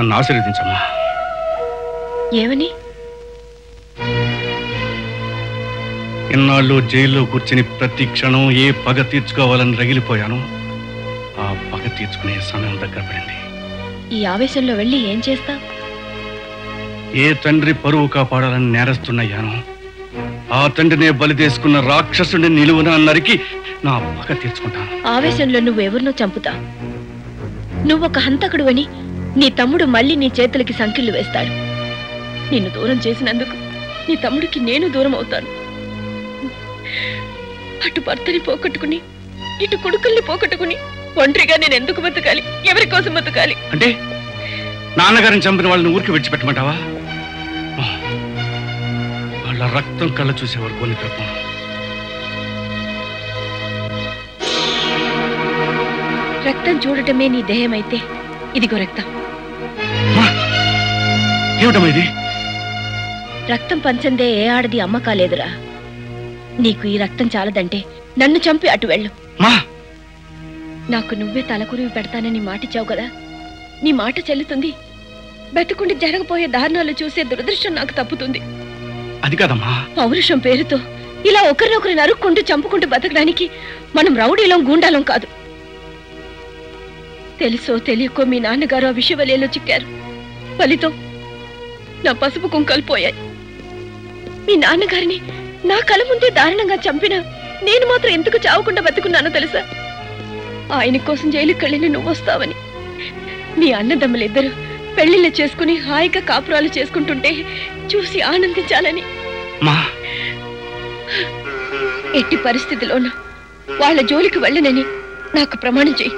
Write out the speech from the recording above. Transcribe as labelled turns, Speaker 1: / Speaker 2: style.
Speaker 1: నన్ను ఆశీర్వదించమ్మా.
Speaker 2: ఏమని?
Speaker 1: ఇన్నాళ్ళు జైల్లో కూర్చుని ప్రతి క్షణం ఏ పగ తీర్చుకోవాలని రగిలిపోయాను. ఆ పగ తీర్చుకునే సమయం దగ్గర పడింది.
Speaker 2: ఈ ఆవేశంలో వెళ్ళి ఏం చేస్తా?
Speaker 1: ఏ తండ్రి పరువు కాపాడాలని నేరస్తున్నాయాను, ఆ తండ్రినే బలి తీసుకున్న రాక్షసుని నిలువున నరికి నా పగ తీర్చుకుంటాను.
Speaker 2: ఆవేశంలో నువ్వెవరినో చంపుతా. నువ్వొక హంతకుడు అని నీ తమ్ముడు మళ్ళీ నీ చేతులకి సంకెళ్ళు వేస్తాడు. నిన్ను దూరం చేసినందుకు నీ తమ్ముడికి నేను దూరం అవుతాను. అటు భర్తని పోగొట్టుకుని ఇటు కొడుకుల్ని పోగొట్టుకుని ఒంటరిగా నేను ఎందుకు బతకాలి? ఎవరి కోసం బతకాలి?
Speaker 1: అంటే నాన్నగారిని చంపిన వాళ్ళని ఊరికి విడిచిపెట్టమంటావా? వాళ్ళ రక్తం కళ్ళ చూసేవారు కొన్ని తప్ప.
Speaker 2: రక్తం చూడటమే నీ దేహమైతే ఇదిగో రక్తం.
Speaker 1: ఏమిటమ్మా ఇది?
Speaker 2: రక్తం పంచందే ఏ ఆడది అమ్మ కాలేదురా. నీకు ఈ రక్తం చాలదంటే నన్ను చంపి అటు వెళ్ళు. నాకు నువ్వే తలకురివి పెడతానని మాటిచ్చావు కదా, నీ మాట చెల్లుతుంది. బతుకుండి జరగబోయే దారుణాలు చూసే దురదృష్టం నాకు తప్పుతుంది.
Speaker 1: అది కాదమ్మా.
Speaker 2: పౌరుషం పేరుతో ఇలా ఒకరినొకరు నరుక్కుంటూ చంపుకుంటూ బతకడానికి మనం రౌడీలం గూండాలం కాదు. తెలుసో తెలియకో మీ నాన్నగారు ఆ విషవలయంలో చిక్కారు. ఫలితం నా పసుపు కుంకాలు పోయాయి. మీ నాన్నగారిని నా కళ్ళ ముందే దారుణంగా చంపినా నేను మాత్రం ఎందుకు చావకుండా బతుకున్నానో తెలుసా? ఆయన కోసం జైలుకి వెళ్ళిన నువ్వు వస్తావని. మీ అన్నదమ్ములిద్దరూ పెళ్లిళ్ళు చేసుకుని హాయిగా కాపురాలు చేసుకుంటుంటే చూసి ఆనందించాలని. ఎట్టి పరిస్థితిలోనూ వాళ్ళ జోలికి వెళ్ళనని నాకు ప్రమాణం చెయ్యి.